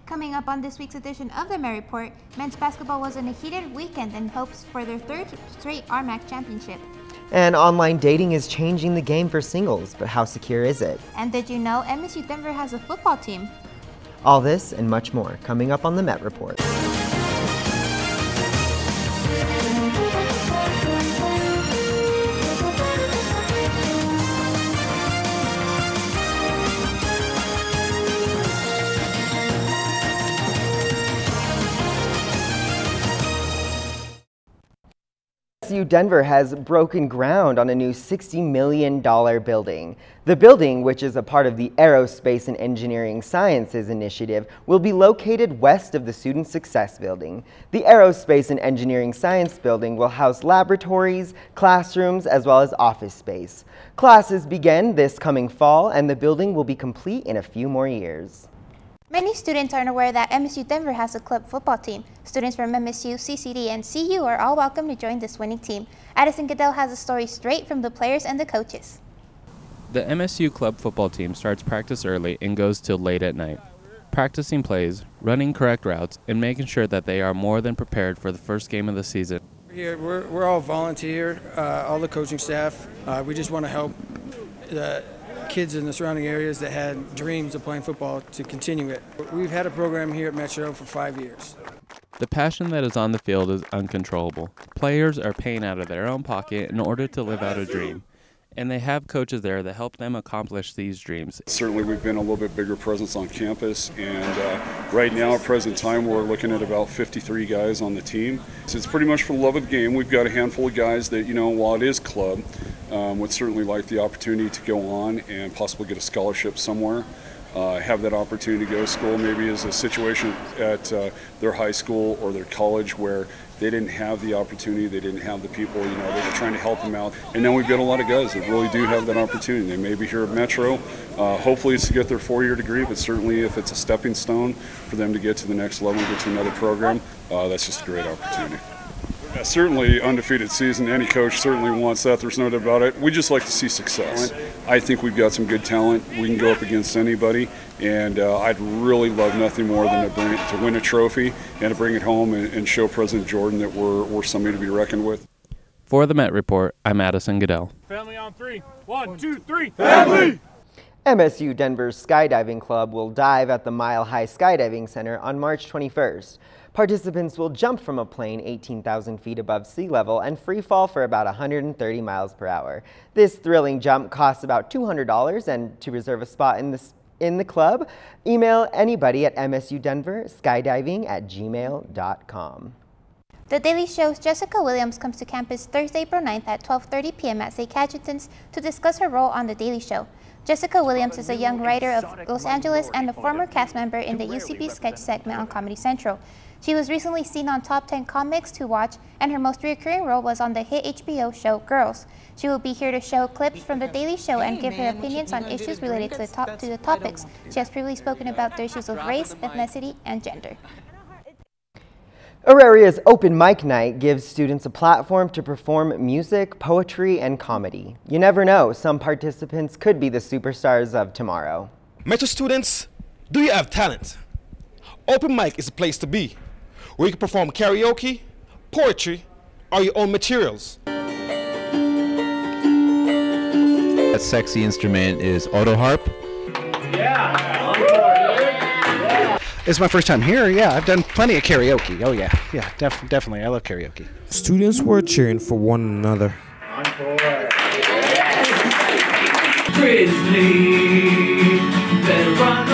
Coming up on this week's edition of the Met Report, men's basketball was in a heated weekend in hopes for their third straight RMAC championship. And online dating is changing the game for singles, but how secure is it? And did you know MSU Denver has a football team? All this and much more coming up on the Met Report. MSU Denver has broken ground on a new $60 million building. The building, which is a part of the Aerospace and Engineering Sciences Initiative, will be located west of the Student Success Building. The Aerospace and Engineering Science Building will house laboratories, classrooms, as well as office space. Classes begin this coming fall, and the building will be complete in a few more years. Many students aren't aware that MSU Denver has a club football team. Students from MSU, CCD, and CU are all welcome to join this winning team. Addison Goodell has a story straight from the players and the coaches. The MSU club football team starts practice early and goes till late at night, practicing plays, running correct routes, and making sure that they are more than prepared for the first game of the season. Here, we're all volunteer, all the coaching staff. We just want to help the kids in the surrounding areas that had dreams of playing football to continue it. We've had a program here at Metro for 5 years. The passion that is on the field is uncontrollable. Players are paying out of their own pocket in order to live out a dream, and they have coaches there that help them accomplish these dreams. Certainly we've been a little bit bigger presence on campus, and right now at present time we're looking at about 53 guys on the team. So it's pretty much for the love of the game. We've got a handful of guys that, you know, while it is club, would certainly like the opportunity to go on and possibly get a scholarship somewhere. Have that opportunity to go to school. Maybe as a situation at their high school or their college where they didn't have the opportunity, they didn't have the people, you know, they were trying to help them out. And then we've got a lot of guys that really do have that opportunity. They may be here at Metro. Hopefully it's to get their four-year degree, but certainly if it's a stepping stone for them to get to the next level, get to another program, that's just a great opportunity. Certainly undefeated season, any coach certainly wants that, there's no doubt about it. We just like to see success. I think we've got some good talent, we can go up against anybody, and I'd really love nothing more than to win a trophy and to bring it home and show President Jordan that we're somebody to be reckoned with. For the Met Report, I'm Addison Goodell. Family on three. 1, 2, 3. Family! MSU Denver's Skydiving Club will dive at the Mile High Skydiving Center on March 21st. Participants will jump from a plane 18,000 feet above sea level and free fall for about 130 miles per hour. This thrilling jump costs about $200, and to reserve a spot in the club, email anybody at msudenverskydiving@gmail.com. The Daily Show's Jessica Williams comes to campus Thursday, April 9th at 12:30 p.m. at St. Cajetan's to discuss her role on The Daily Show. Jessica Williams is a young writer of Los Angeles and a former cast member in the UCB sketch segment on Comedy Central. She was recently seen on Top 10 Comics to Watch, and her most recurring role was on the hit HBO show Girls. She will be here to show clips from The Daily Show and give her opinions on issues related to the topics. She has previously spoken about the issues of race, ethnicity, and gender. Auraria's Open Mic Night gives students a platform to perform music, poetry, and comedy. You never know, some participants could be the superstars of tomorrow. Metro students, do you have talent? Open Mic is a place to be, where you can perform karaoke, poetry, or your own materials. That sexy instrument is auto harp. Yeah. It's my first time here. Yeah, I've done plenty of karaoke. Oh yeah, definitely. I love karaoke. Students were cheering for one another. Grizzly, better run,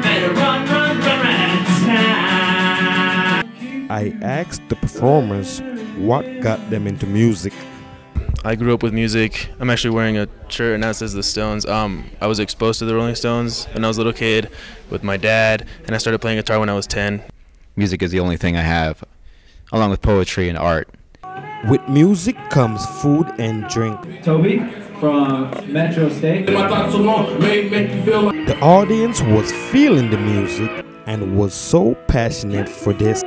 better run, I asked the performers what got them into music. I grew up with music. I'm actually wearing a shirt and that says The Stones. I was exposed to the Rolling Stones when I was a little kid with my dad, and I started playing guitar when I was 10. Music is the only thing I have, along with poetry and art. With music comes food and drink. Toby from Metro State. The audience was feeling the music and was so passionate for this.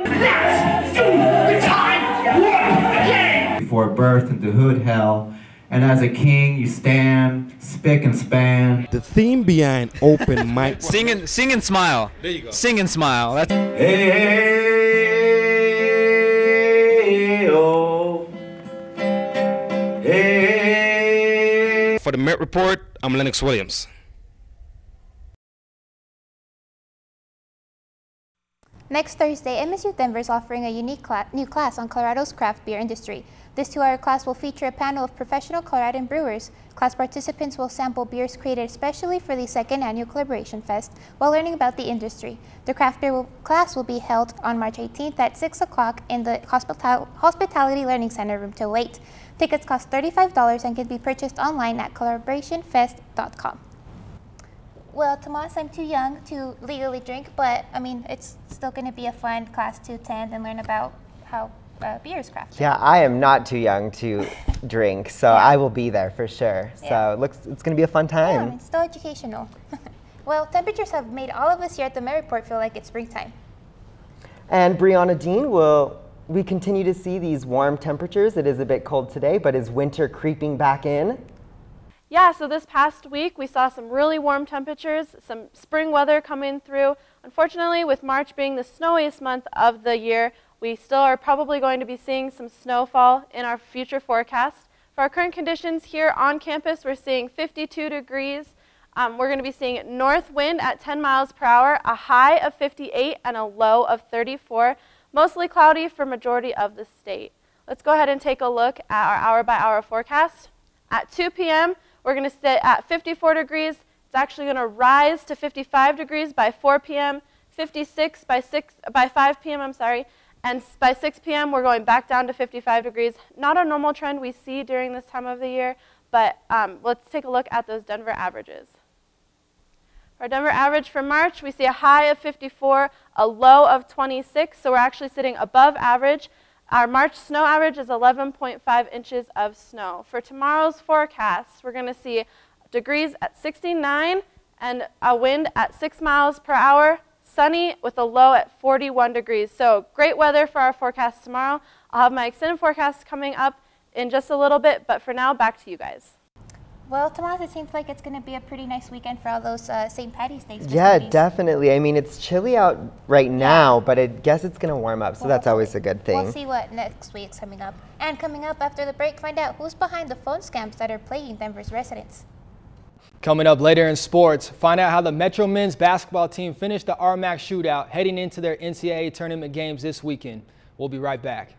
Before birth into hood hell, And as a king, you stand, spick and span. The theme behind open mic. Sing and smile. There you go. Sing and smile. That's Hey, oh. Hey. For the Met Report, I'm Lennox Williams. Next Thursday, MSU Denver is offering a unique new class on Colorado's craft beer industry. This 2-hour class will feature a panel of professional Coloradan brewers. Class participants will sample beers created especially for the 2nd Annual Collaboration Fest while learning about the industry. The craft beer class will be held on March 18th at 6 o'clock in the Hospitality Learning Center, room 208. Tickets cost $35 and can be purchased online at collaborationfest.com. Well, Tomas, I'm too young to legally drink, but I mean, it's still going to be a fun class to attend and learn about how beer is crafted. Yeah, I am not too young to drink, so I will be there for sure. So it's going to be a fun time. Yeah, I mean, it's still educational. Well, temperatures have made all of us here at the Met Report feel like it's springtime. And Brianna Dean, will we continue to see these warm temperatures? It is a bit cold today, but is winter creeping back in? Yeah, so this past week we saw some really warm temperatures, some spring weather coming through. Unfortunately, with March being the snowiest month of the year, we still are probably going to be seeing some snowfall in our future forecast. For our current conditions here on campus, we're seeing 52 degrees. We're going to be seeing north wind at 10 miles per hour, a high of 58 and a low of 34. Mostly cloudy for majority of the state. Let's go ahead and take a look at our hour-by-hour forecast. At 2 p.m., we're going to sit at 54 degrees. It's actually going to rise to 55 degrees by 4 p.m., 56 by 5 p.m., and by 6 p.m. we're going back down to 55 degrees. Not a normal trend we see during this time of the year, but let's take a look at those Denver averages. For our Denver average for March, we see a high of 54, a low of 26, so we're actually sitting above average. Our March snow average is 11.5 inches of snow. For tomorrow's forecast, we're going to see degrees at 69 and a wind at 6 miles per hour, sunny with a low at 41 degrees. So great weather for our forecast tomorrow. I'll have my extended forecast coming up in just a little bit, but for now, back to you guys. Well, Tomas, it seems like it's going to be a pretty nice weekend for all those St. Patty's Day festivities. Yeah, definitely. I mean, it's chilly out right now, but I guess it's going to warm up, so Well, that's always a good thing. We'll see what next week's coming up. And coming up after the break, find out who's behind the phone scams that are plaguing Denver's residents. Coming up later in sports, find out how the Metro men's basketball team finished the RMAC shootout heading into their NCAA tournament games this weekend. We'll be right back.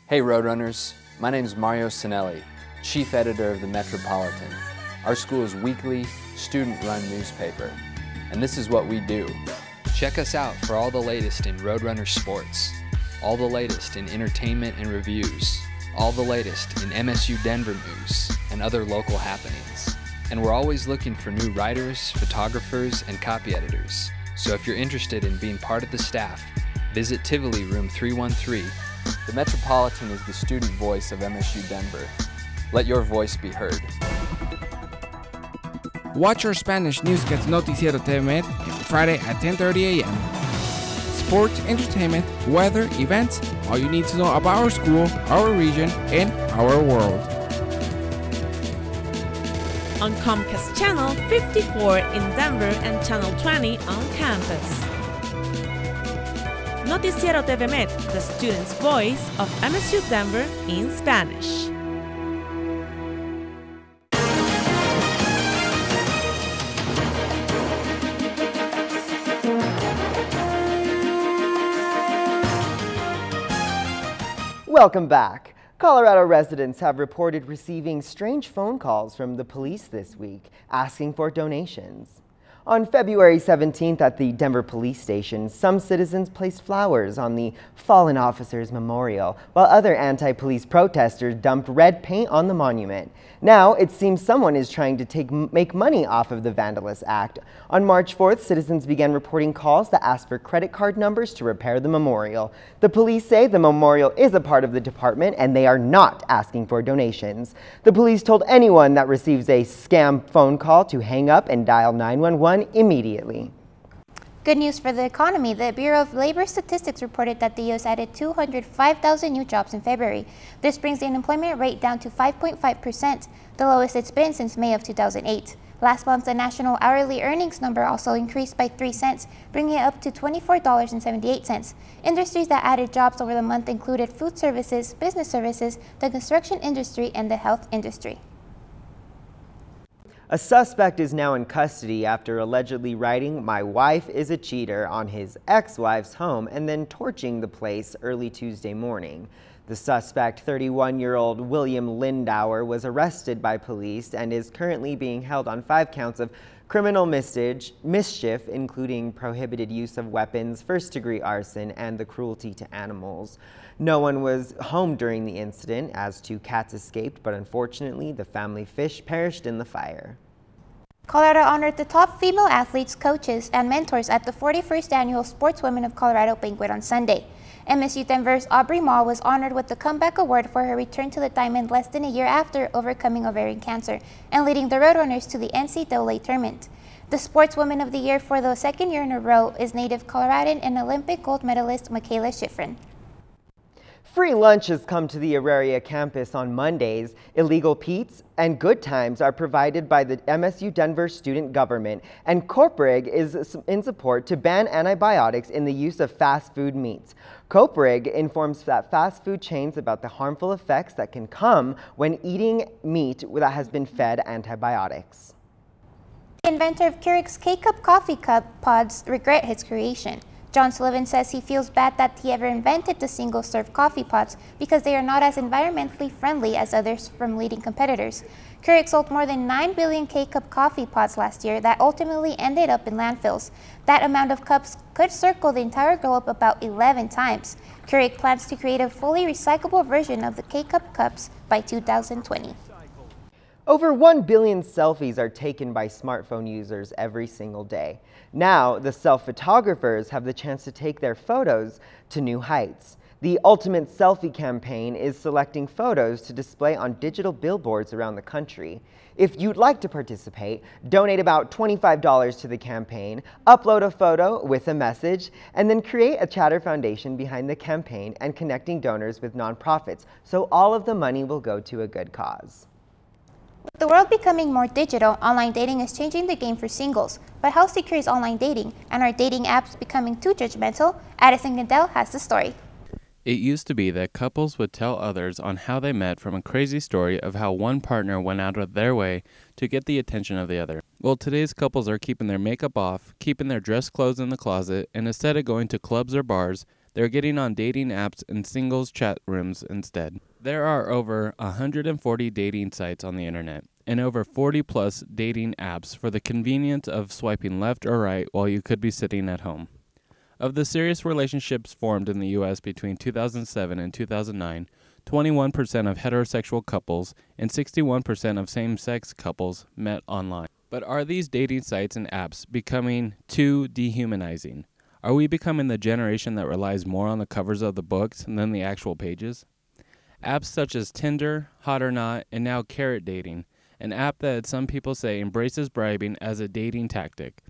Hey Roadrunners, my name is Mario Sinelli, Chief Editor of the Metropolitan, our school's weekly, student-run newspaper. And this is what we do. Check us out for all the latest in Roadrunner sports, all the latest in entertainment and reviews, all the latest in MSU Denver news and other local happenings. And we're always looking for new writers, photographers, and copy editors. So if you're interested in being part of the staff, visit Tivoli Room 313. The Metropolitan is the student voice of MSU Denver. Let your voice be heard. Watch our Spanish newscast Noticiero TV every Friday at 10:30 a.m. Sports, entertainment, weather, events, all you need to know about our school, our region, and our world. On Comcast Channel 54 in Denver and Channel 20 on campus. Noticiero TV Met, the student's voice of MSU Denver in Spanish. Welcome back. Colorado residents have reported receiving strange phone calls from the police this week asking for donations. On February 17th at the Denver Police Station, some citizens placed flowers on the fallen officer's memorial, while other anti-police protesters dumped red paint on the monument. Now, it seems someone is trying to make money off of the vandalous act. On March 4th, citizens began reporting calls that asked for credit card numbers to repair the memorial. The police say the memorial is a part of the department and they are not asking for donations. The police told anyone that receives a scam phone call to hang up and dial 911 immediately. Good news for the economy. The Bureau of Labor Statistics reported that the U.S. added 205,000 new jobs in February. This brings the unemployment rate down to 5.5%, the lowest it's been since May of 2008. Last month, the national hourly earnings number also increased by 3 cents, bringing it up to $24.78. Industries that added jobs over the month included food services, business services, the construction industry, and the health industry. A suspect is now in custody after allegedly writing "My wife is a cheater" on his ex-wife's home and then torching the place early Tuesday morning. The suspect, 31-year-old William Lindauer, was arrested by police and is currently being held on 5 counts of criminal mischief, including prohibited use of weapons, first-degree arson, and the cruelty to animals. No one was home during the incident, as 2 cats escaped, but unfortunately, the family fish perished in the fire. Colorado honored the top female athletes, coaches, and mentors at the 41st Annual Sportswomen of Colorado banquet on Sunday. MSU Denver's Aubrey Mall was honored with the Comeback Award for her return to the diamond less than a year after overcoming ovarian cancer and leading the Roadrunners to the NCAA tournament. The Sportswoman of the Year for the 2nd year in a row is native Coloradan and Olympic gold medalist Michaela Schifrin. Free lunches come to the Auraria campus on Mondays. Illegal Pete's and Good Times are provided by the MSU Denver student government, and Corporig is in support to ban antibiotics in the use of fast food meats. Corporig informs that fast food chains about the harmful effects that can come when eating meat that has been fed antibiotics. The inventor of Keurig's K-Cup coffee cup pods regret his creation. John Sullivan says he feels bad that he ever invented the single-serve coffee pots because they are not as environmentally friendly as others from leading competitors. Keurig sold more than 9 billion K-Cup coffee pots last year that ultimately ended up in landfills. That amount of cups could circle the entire globe about 11 times. Keurig plans to create a fully recyclable version of the K-Cup cups by 2020. Over 1 billion selfies are taken by smartphone users every single day. Now, the self-photographers have the chance to take their photos to new heights. The Ultimate Selfie campaign is selecting photos to display on digital billboards around the country. If you'd like to participate, donate about $25 to the campaign, upload a photo with a message, and then create a Chatter Foundation behind the campaign and connecting donors with nonprofits, so all of the money will go to a good cause. With the world becoming more digital, online dating is changing the game for singles. But how secure is online dating? And are dating apps becoming too judgmental? Addison Goodell has the story. It used to be that couples would tell others on how they met from a crazy story of how one partner went out of their way to get the attention of the other. Well, today's couples are keeping their makeup off, keeping their dress clothes in the closet, and instead of going to clubs or bars, they're getting on dating apps and singles chat rooms instead. There are over 140 dating sites on the internet and over 40+ dating apps for the convenience of swiping left or right while you could be sitting at home. Of the serious relationships formed in the U.S. between 2007 and 2009, 21% of heterosexual couples and 61% of same-sex couples met online. But are these dating sites and apps becoming too dehumanizing? Are we becoming the generation that relies more on the covers of the books than the actual pages? Apps such as Tinder, Hot or Not, and now Carrot Dating, an app that some people say embraces bribing as a dating tactic.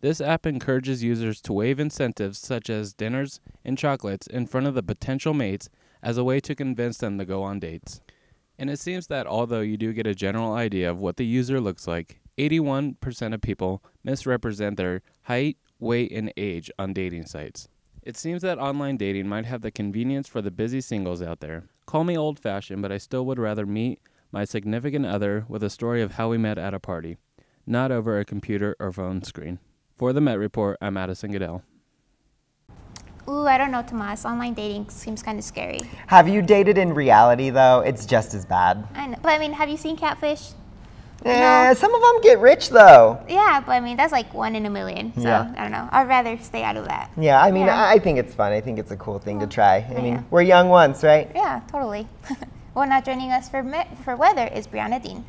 This app encourages users to waive incentives such as dinners and chocolates in front of the potential mates as a way to convince them to go on dates. And it seems that although you do get a general idea of what the user looks like, 81% of people misrepresent their height, weight, and age on dating sites. It seems that online dating might have the convenience for the busy singles out there. Call me old-fashioned, but I still would rather meet my significant other with a story of how we met at a party, not over a computer or phone screen. For the Met Report, I'm Addison Goodell. Ooh, I don't know, Tomas. Online dating seems kind of scary. Have you dated in reality, though? It's just as bad. I know. But I mean, have you seen Catfish? Yeah, some of them get rich, though. Yeah, but I mean, that's like 1 in a million. So, Yeah. I don't know. I'd rather stay out of that. Yeah, I mean, Yeah. I think it's fun. I think it's a cool thing to try. I mean, we're young once, right? Yeah, totally. Well, now joining us for weather is Brianna Dean.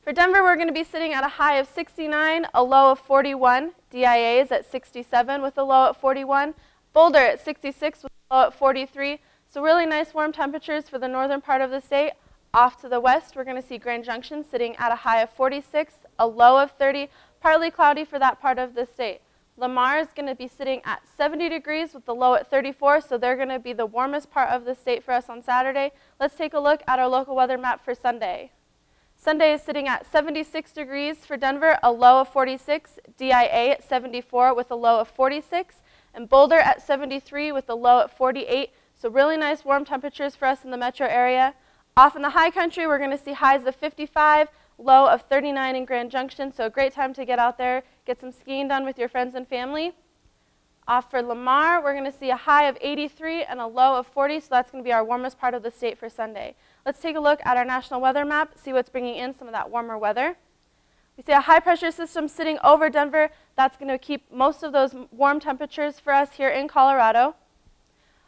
For Denver, we're going to be sitting at a high of 69, a low of 41. DIA is at 67 with a low at 41. Boulder at 66 with a low at 43. So really nice warm temperatures for the northern part of the state. Off to the west, we're going to see Grand Junction sitting at a high of 46, a low of 30, partly cloudy for that part of the state. Lamar is going to be sitting at 70 degrees with the low at 34, so they're going to be the warmest part of the state for us on Saturday. Let's take a look at our local weather map for Sunday. Sunday is sitting at 76 degrees for Denver, a low of 46, DIA at 74 with a low of 46, and Boulder at 73 with a low at 48. So really nice warm temperatures for us in the metro area. Off in the high country, we're going to see highs of 55, low of 39 in Grand Junction, so a great time to get out there, get some skiing done with your friends and family. Off for Lamar, we're going to see a high of 83 and a low of 40, so that's going to be our warmest part of the state for Sunday. Let's take a look at our national weather map, see what's bringing in some of that warmer weather. We see a high pressure system sitting over Denver. That's going to keep most of those warm temperatures for us here in Colorado.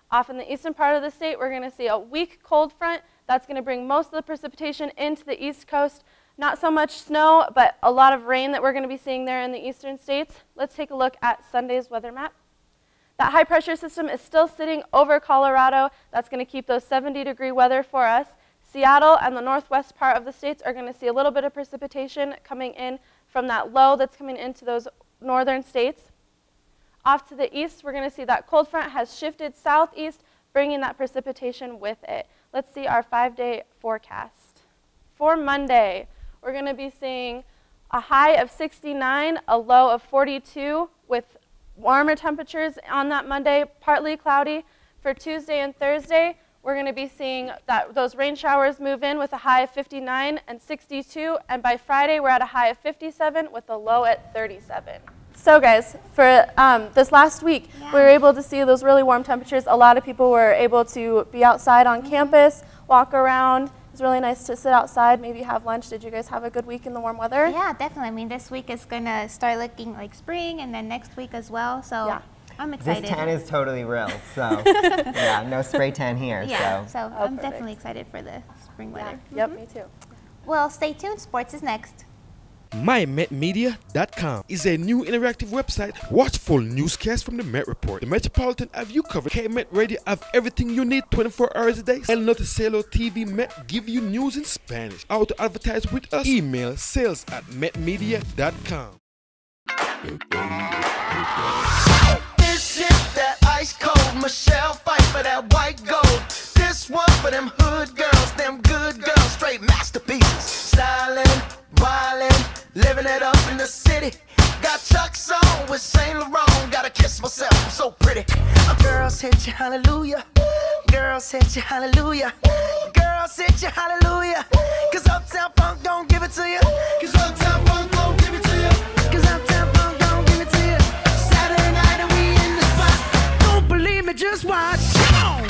Off in the eastern part of the state, we're going to see a weak cold front. That's going to bring most of the precipitation into the east coast. Not so much snow, but a lot of rain that we're going to be seeing there in the eastern states. Let's take a look at Sunday's weather map. That high pressure system is still sitting over Colorado. That's going to keep those 70-degree weather for us. Seattle and the northwest part of the states are going to see a little bit of precipitation coming in from that low that's coming into those northern states. Off to the east, we're going to see that cold front has shifted southeast, bringing that precipitation with it. Let's see our 5-day forecast. For Monday, we're going to be seeing a high of 69, a low of 42 with warmer temperatures on that Monday, partly cloudy. For Tuesday and Thursday, we're going to be seeing that those rain showers move in with a high of 59 and 62, and by Friday we're at a high of 57 with a low at 37. So guys, for this last week, we were able to see those really warm temperatures. A lot of people were able to be outside on campus, walk around. It's really nice to sit outside, maybe have lunch. Did you guys have a good week in the warm weather? Yeah, definitely. I mean, this week is going to start looking like spring, and then next week as well. So I'm excited. This tan is totally real, so yeah, no spray tan here. Yeah, so I'm definitely excited for the spring weather. Yep, me too. Well, stay tuned. Sports is next. MyMetMedia.com is a new interactive website. Watch full newscasts from the Met Report. The Metropolitan have you covered. K-Met Radio have everything you need 24 hours a day. El Noticiero TV Met give you news in Spanish. How to advertise with us? Email sales@metmedia.com. This is that ice cold Michelle fight for that white gold. This one for them hood girls, them good girls, straight masterpieces. Styling, wildin', living it up in the city. Got Chuck's on with Saint Laurent. Gotta kiss myself, I'm so pretty. Girls hit you, hallelujah. Girls hit you, hallelujah. Girls hit you, hallelujah. Cause Uptown Funk don't give it to you. Cause Uptown Funk don't give it to you. Cause Uptown Funk don't give it to you. Saturday night and we in the spot. Don't believe me, just watch. Come on.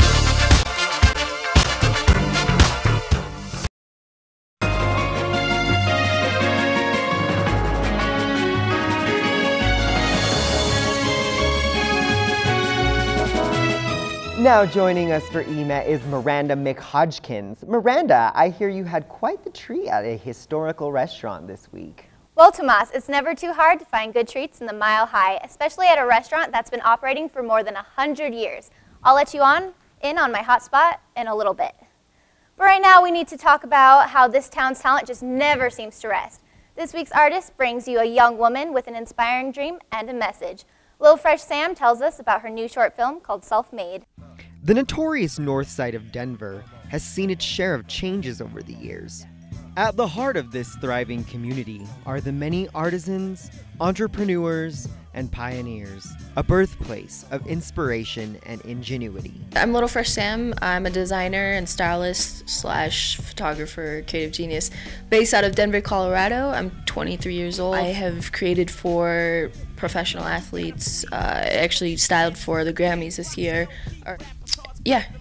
Now joining us for EMET is Miranda McHodgkins. Miranda, I hear you had quite the treat at a historical restaurant this week. Well, Tomas, it's never too hard to find good treats in the Mile High, especially at a restaurant that's been operating for more than 100 years. I'll let you in on my hot spot in a little bit. But right now, we need to talk about how this town's talent just never seems to rest. This week's artist brings you a young woman with an inspiring dream and a message. Lil Fresh Sam tells us about her new short film called Self-Made. The notorious north side of Denver has seen its share of changes over the years. At the heart of this thriving community are the many artisans, entrepreneurs, and pioneers, a birthplace of inspiration and ingenuity. I'm Little Fresh Sam. I'm a designer and stylist / photographer, creative genius, based out of Denver, Colorado. I'm 23 years old. I have created for professional athletes. I actually styled for the Grammys this year.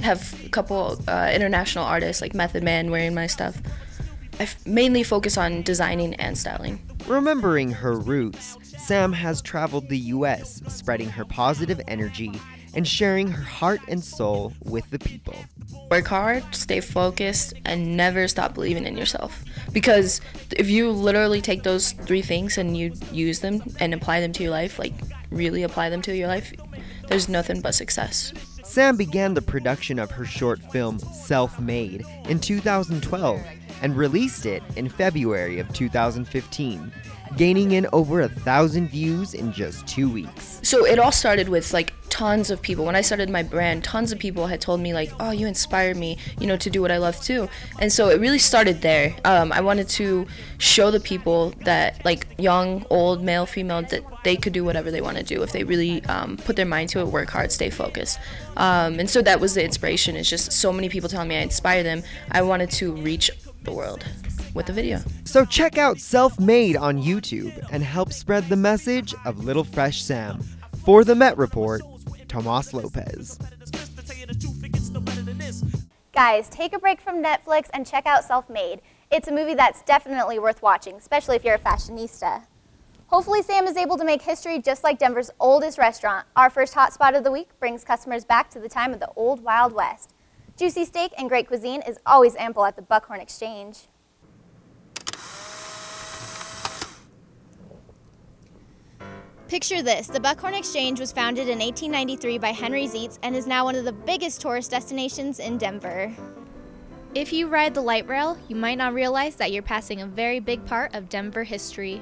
Have a couple international artists like Method Man wearing my stuff. I mainly focus on designing and styling. Remembering her roots, Sam has traveled the U.S., spreading her positive energy and sharing her heart and soul with the people. Work hard, stay focused, and never stop believing in yourself. Because if you literally take those 3 things and you use them and apply them to your life, like really apply them to your life, there's nothing but success. Sam began the production of her short film, Self-Made, in 2012 and released it in February of 2015, gaining in over 1,000 views in just 2 weeks. So it all started with like tons of people. When I started my brand, tons of people had told me like, oh, you inspired me, to do what I love too. And so it really started there. I wanted to show the people that, like young, old, male, female, that they could do whatever they want to do if they really put their mind to it, work hard, stay focused. And so that was the inspiration. It's just so many people telling me I inspire them. I wanted to reach the world with the video. So check out Self-Made on YouTube and help spread the message of Little Fresh Sam. For the Met Report, Tomas Lopez. Guys, take a break from Netflix and check out Self-Made. It's a movie that's definitely worth watching, especially if you're a fashionista. Hopefully Sam is able to make history just like Denver's oldest restaurant. Our first hotspot of the week brings customers back to the time of the old Wild West. Juicy steak and great cuisine is always ample at the Buckhorn Exchange. Picture this, the Buckhorn Exchange was founded in 1893 by Henry Zeitz and is now one of the biggest tourist destinations in Denver. If you ride the light rail, you might not realize that you're passing a very big part of Denver history.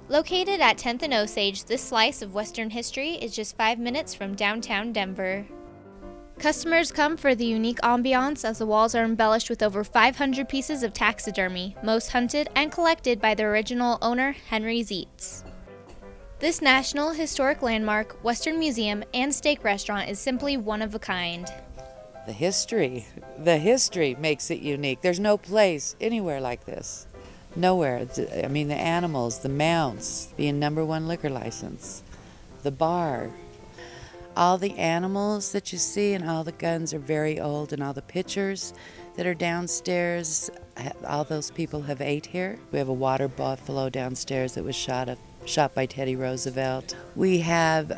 Located at 10th and Osage, this slice of Western history is just 5 minutes from downtown Denver. Customers come for the unique ambiance as the walls are embellished with over 500 pieces of taxidermy, most hunted and collected by the original owner, Henry Zeitz. This National Historic Landmark, Western Museum, and steak restaurant is simply one of a kind. The history makes it unique. There's no place anywhere like this. Nowhere. I mean, the animals, the mounts, being #1 liquor license, the bar. All the animals that you see and all the guns are very old, and all the pictures that are downstairs, all those people have ate here. We have a water buffalo downstairs that was shot by Teddy Roosevelt. We have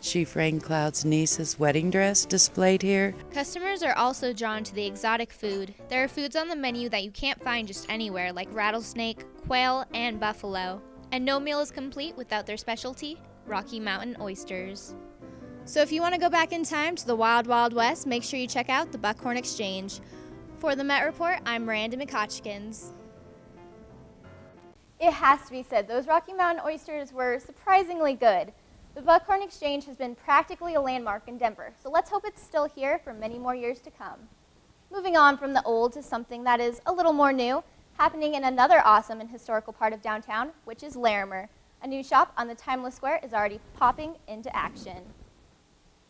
Chief Raincloud's niece's wedding dress displayed here. Customers are also drawn to the exotic food. There are foods on the menu that you can't find just anywhere, like rattlesnake, quail, and buffalo. And no meal is complete without their specialty, Rocky Mountain oysters. So if you want to go back in time to the Wild Wild West, make sure you check out the Buckhorn Exchange. For the Met Report, I'm Miranda McHodgkins. It has to be said, those Rocky Mountain oysters were surprisingly good. The Buckhorn Exchange has been practically a landmark in Denver, so let's hope it's still here for many more years to come. Moving on from the old to something that is a little more new, happening in another awesome and historical part of downtown, which is Larimer. A new shop on the Timeless Square is already popping into action.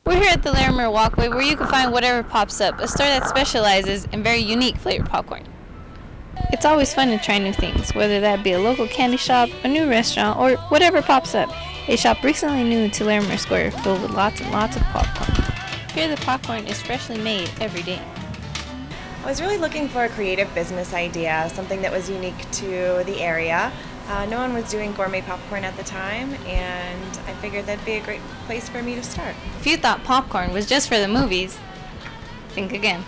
We're here at the Larimer Walkway, where you can find whatever pops up, a store that specializes in very unique flavored popcorn. It's always fun to try new things, whether that be a local candy shop, a new restaurant, or whatever pops up. A shop recently new to Larimer Square filled with lots and lots of popcorn. Here the popcorn is freshly made every day. I was really looking for a creative business idea, something that was unique to the area. No one was doing gourmet popcorn at the time, and I figured that'd be a great place for me to start. If you thought popcorn was just for the movies, think again.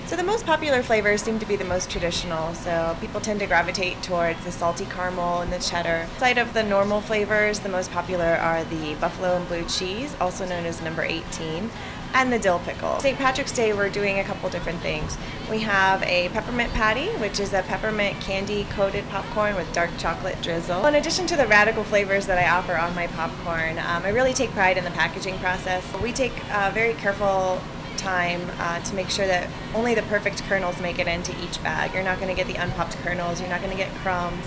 So the most popular flavors seem to be the most traditional, so people tend to gravitate towards the salty caramel and the cheddar. Outside of the normal flavors, the most popular are the buffalo and blue cheese, also known as number 18, and the dill pickle. St. Patrick's Day, we're doing a couple different things. We have a peppermint patty, which is a peppermint candy-coated popcorn with dark chocolate drizzle. In addition to the radical flavors that I offer on my popcorn, I really take pride in the packaging process. We take very careful time to make sure that only the perfect kernels make it into each bag. You're not going to get the unpopped kernels, you're not going to get crumbs.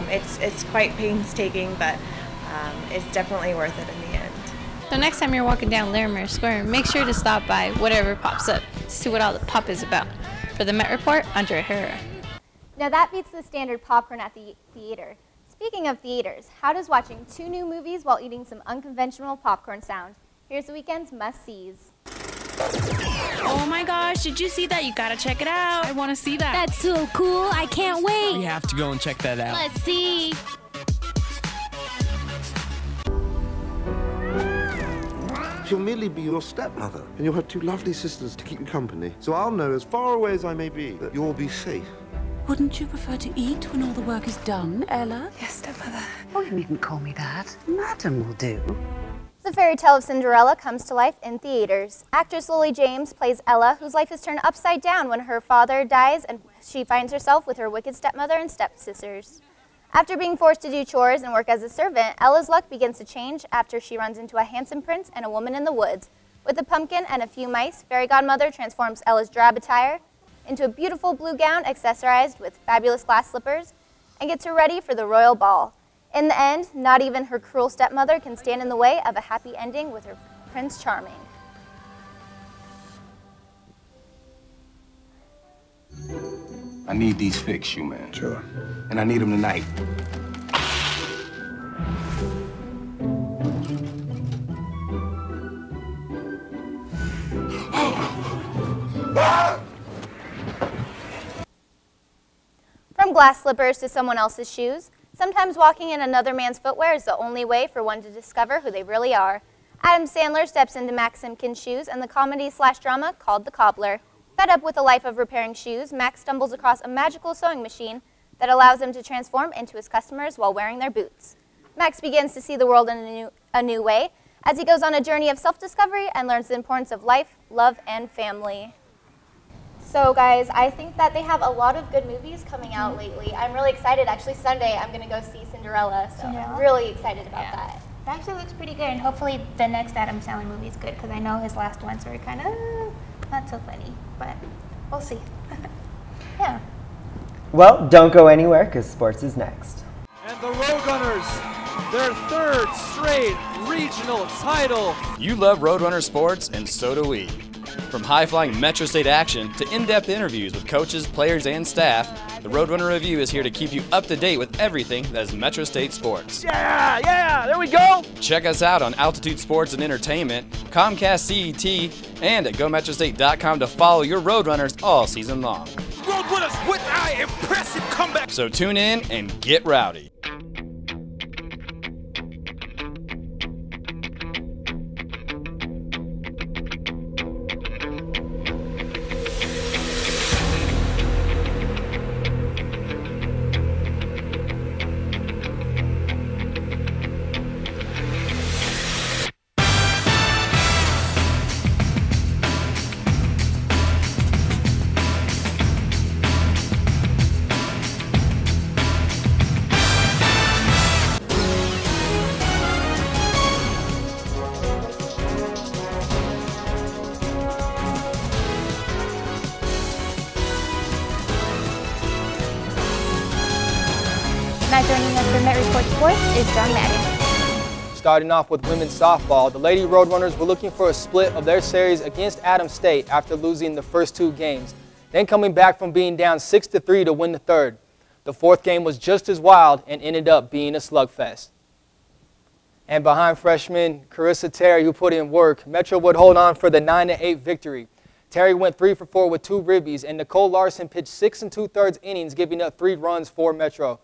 It's quite painstaking, but it's definitely worth it in the end. So next time you're walking down Larimer Square, make sure to stop by whatever pops up to see what all the pop is about. For the Met Report, Andrea Herrera. Now that beats the standard popcorn at the theater. Speaking of theaters, how does watching 2 new movies while eating some unconventional popcorn sound? Here's the weekend's must-sees. Oh my gosh, did you see that? You gotta check it out. I wanna see that. That's so cool. I can't wait. We have to go and check that out. Let's see. She'll merely be your stepmother, and you'll have 2 lovely sisters to keep you company. So I'll know, as far away as I may be, that you'll be safe. Wouldn't you prefer to eat when all the work is done, Ella? Yes, stepmother. Oh, you needn't call me that. Madam will do. The fairy tale of Cinderella comes to life in theaters. Actress Lily James plays Ella, whose life is turned upside down when her father dies and she finds herself with her wicked stepmother and stepsisters. After being forced to do chores and work as a servant, Ella's luck begins to change after she runs into a handsome prince and a woman in the woods. With a pumpkin and a few mice, Fairy Godmother transforms Ella's drab attire into a beautiful blue gown accessorized with fabulous glass slippers and gets her ready for the royal ball. In the end, not even her cruel stepmother can stand in the way of a happy ending with her Prince Charming. I need these fixed, you man. Sure. And I need them tonight. From glass slippers to someone else's shoes, sometimes walking in another man's footwear is the only way for one to discover who they really are. Adam Sandler steps into Max Simkin's shoes in the comedy/drama called The Cobbler. Fed up with a life of repairing shoes, Max stumbles across a magical sewing machine that allows him to transform into his customers while wearing their boots. Max begins to see the world in a new way as he goes on a journey of self-discovery and learns the importance of life, love, and family. So guys, I think that they have a lot of good movies coming out lately. I'm really excited. Actually, Sunday I'm going to go see Cinderella, so I'm really excited about that. It actually looks pretty good, and hopefully the next Adam Sandler movie is good, because I know his last ones were kind of not so funny, but we'll see. Yeah. Well, don't go anywhere, because sports is next. And the Roadrunners, their 3rd straight regional title. You love Roadrunner sports, and so do we. From high-flying Metro State action to in-depth interviews with coaches, players, and staff, the Roadrunner Review is here to keep you up to date with everything that is Metro State sports. Yeah, there we go! Check us out on Altitude Sports and Entertainment, Comcast CET, and at GoMetroState.com to follow your Roadrunners all season long. Roadrunners with our impressive comeback! So tune in and get rowdy. Now joining us for Met Report Sports is John Madden. Starting off with women's softball, the Lady Roadrunners were looking for a split of their series against Adams State after losing the first 2 games, then coming back from being down 6-3 to win the 3rd. The 4th game was just as wild and ended up being a slugfest. And behind freshman Carissa Terry, who put in work, Metro would hold on for the 9-8 victory. Terry went 3 for 4 with 2 ribbies, and Nicole Larson pitched 6 2/3 innings, giving up 3 runs for Metro.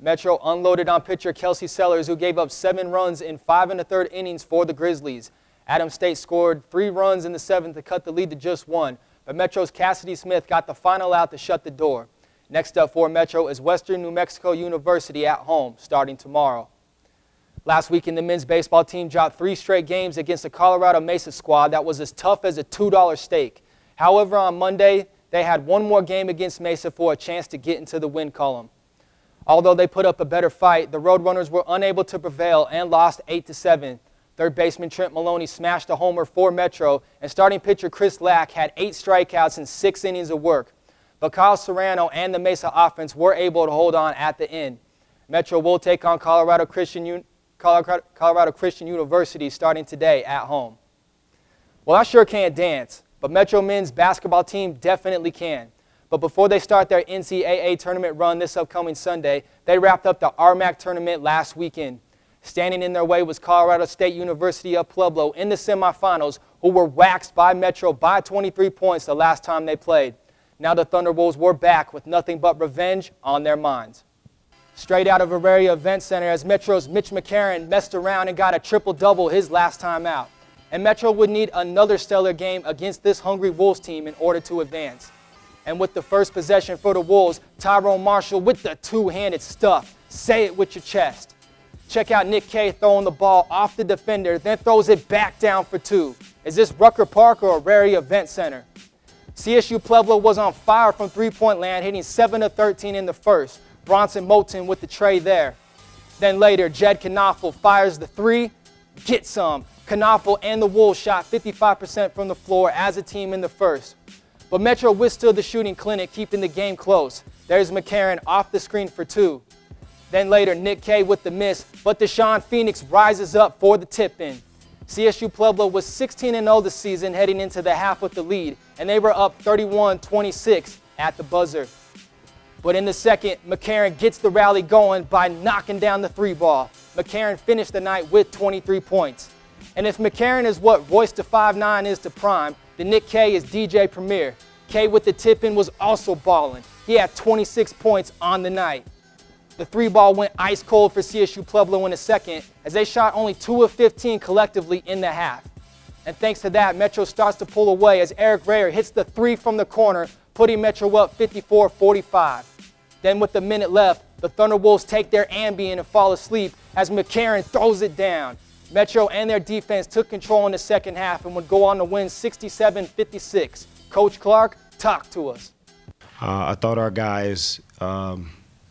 Metro unloaded on pitcher Kelsey Sellers, who gave up 7 runs in 5 1/3 innings for the Grizzlies. Adams State scored 3 runs in the 7th to cut the lead to just 1, but Metro's Cassidy Smith got the final out to shut the door. Next up for Metro is Western New Mexico University at home, starting tomorrow. Last weekend, the men's baseball team dropped 3 straight games against the Colorado Mesa squad that was as tough as a $2 steak. However, on Monday, they had one more game against Mesa for a chance to get into the win column. Although they put up a better fight, the Roadrunners were unable to prevail and lost 8-7. Third baseman Trent Maloney smashed a homer for Metro, and starting pitcher Chris Lack had 8 strikeouts in 6 innings of work. But Kyle Serrano and the Mesa offense were able to hold on at the end. Metro will take on Colorado Christian University starting today at home. Well, I sure can't dance, but Metro men's basketball team definitely can. But before they start their NCAA tournament run this upcoming Sunday, they wrapped up the RMAC tournament last weekend. Standing in their way was Colorado State University of Pueblo in the semifinals, who were waxed by Metro by 23 points the last time they played. Now the Thunderwolves were back with nothing but revenge on their minds. Straight out of Auraria Event Center, as Metro's Mitch McCarron messed around and got a triple-double his last time out. And Metro would need another stellar game against this hungry Wolves team in order to advance. And with the first possession for the Wolves, Tyrone Marshall with the two-handed stuff. Say it with your chest. Check out Nick Kay throwing the ball off the defender, then throws it back down for 2. Is this Rucker Park or Auraria Event Center? CSU Pueblo was on fire from three-point land, hitting 7 of 13 in the first. Bronson Moulton with the tray there. Then later, Jed Knopfel fires the 3. Get some. Knopfel and the Wolves shot 55% from the floor as a team in the first. But Metro withstood the shooting clinic, keeping the game close. There's McCarron off the screen for 2. Then later, Nick Kay with the miss, but Deshaun Phoenix rises up for the tip-in. CSU Pueblo was 16-0 this season heading into the half with the lead, and they were up 31-26 at the buzzer. But in the second, McCarron gets the rally going by knocking down the 3-ball. McCarron finished the night with 23 points. And if McCarron is what Royce to 5'9" is to Prime, then Nick Kay is DJ Premier. Kay with the tip-in was also balling. He had 26 points on the night. The 3-ball went ice cold for CSU Pueblo in the second, as they shot only 2 of 15 collectively in the half. And thanks to that, Metro starts to pull away as Eric Rayer hits the 3 from the corner, putting Metro up 54-45. Then with a minute left, the Thunderwolves take their Ambien and fall asleep as McCarron throws it down. Metro and their defense took control in the second half and would go on to win 67-56. Coach Clark, talk to us. I thought our guys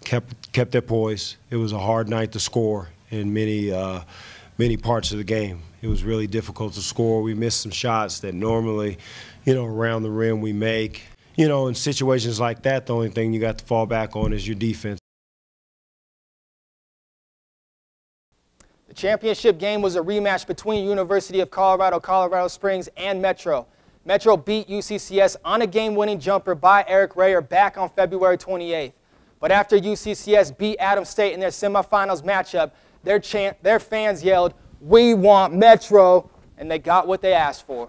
kept their poise. It was a hard night to score in many parts of the game. It was really difficult to score. We missed some shots that normally, around the rim we make. In situations like that, the only thing you got to fall back on is your defense. The championship game was a rematch between University of Colorado, Colorado Springs, and Metro. Metro beat UCCS on a game-winning jumper by Eric Rayer back on February 28th. But after UCCS beat Adams State in their semifinals matchup, their fans yelled, "We want Metro," and they got what they asked for.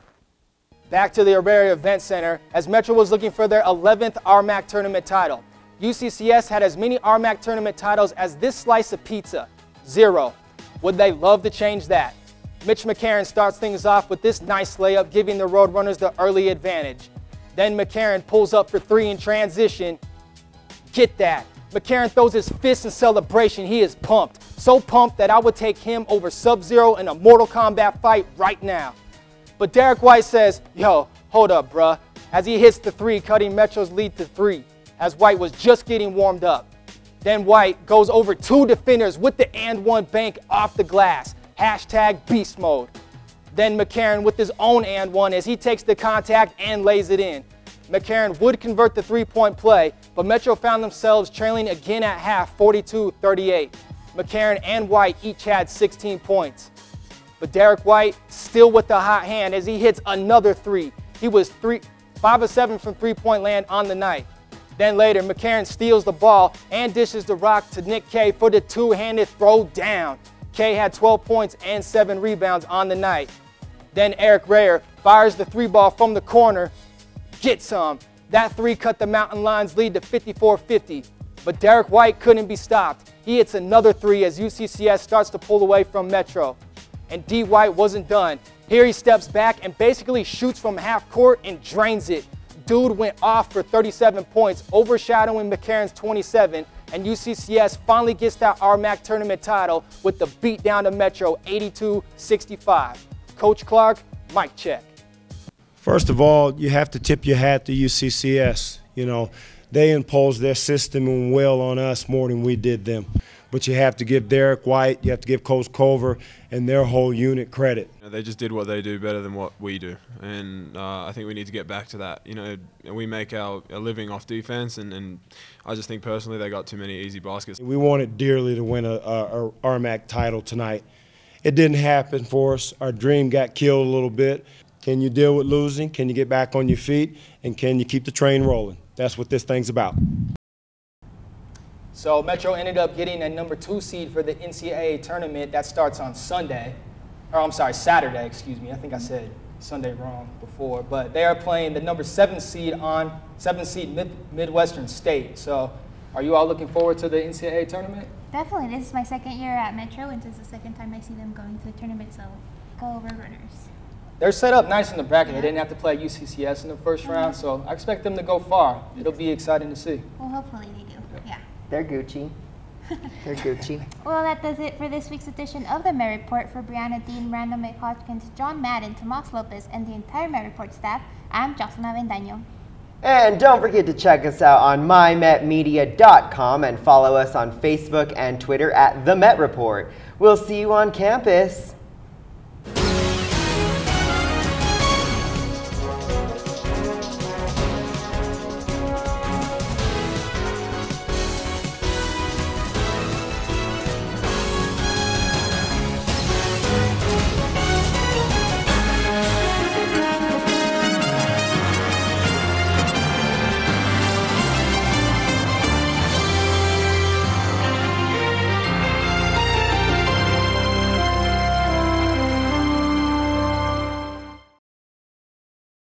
Back to the Auraria Event Center, as Metro was looking for their 11th RMAC tournament title. UCCS had as many RMAC tournament titles as this slice of pizza, 0. Would they love to change that? Mitch McCarron starts things off with this nice layup, giving the Roadrunners the early advantage. Then McCarron pulls up for 3 in transition. Get that. McCarron throws his fist in celebration. He is pumped. So pumped that I would take him over Sub-Zero in a Mortal Kombat fight right now. But Derek White says, "Yo, hold up, bruh," as he hits the 3, cutting Metro's lead to 3, as White was just getting warmed up. Then White goes over 2 defenders with the and-one bank off the glass. # beast mode. Then McCarron with his own and-one as he takes the contact and lays it in. McCarron would convert the 3-point play, but Metro found themselves trailing again at half, 42-38. McCarron and White each had 16 points. But Derek White still with the hot hand as he hits another 3. He was 5 of 7 from 3-point land on the night. Then later, McCarron steals the ball and dishes the rock to Nick Kay for the 2-handed throw down. Kay had 12 points and 7 rebounds on the night. Then Eric Rayer fires the 3-ball from the corner. Get some. That 3 cut the Mountain Lions lead to 54-50. but Derek White couldn't be stopped. He hits another three as UCCS starts to pull away from Metro. And D. White wasn't done. Here he steps back and basically shoots from half court and drains it. Dude went off for 37 points, overshadowing McCarran's 27, and UCCS finally gets that RMAC tournament title with the beat down to Metro 82-65. Coach Clark, mic check. First of all, you have to tip your hat to UCCS. You know, they imposed their system and will on us more than we did them. But you have to give Derek White, you have to give Coach Culver and their whole unit credit. They just did what they do better than what we do, and I think we need to get back to that. You know, we make a living off defense, and I just think personally they got too many easy baskets. We wanted dearly to win a RMAC title tonight. It didn't happen for us. Our dream got killed a little bit. Can you deal with losing? Can you get back on your feet? And can you keep the train rolling? That's what this thing's about. So Metro ended up getting a #2 seed for the NCAA tournament. That starts on Sunday. Or I'm sorry, Saturday, excuse me. I think I said Sunday wrong before. But they are playing the #7 seed on 7th seed Midwestern State. So are you all looking forward to the NCAA tournament? Definitely. This is my second year at Metro, and this is the second time I see them going to the tournament, so go Roadrunners. They're set up nice in the bracket. They didn't have to play UCCS in the first round, so I expect them to go far. It'll be exciting to see. Well, hopefully they do. Yeah. They're Gucci. They're Gucci. Well, that does it for this week's edition of the Met Report. For Brianna Dean, Randall McHodkins, John Madden, Tomas Lopez, and the entire Met Report staff, I'm Jocelyn Avendaño. And don't forget to check us out on mymetmedia.com and follow us on Facebook and Twitter at The Met Report. We'll see you on campus.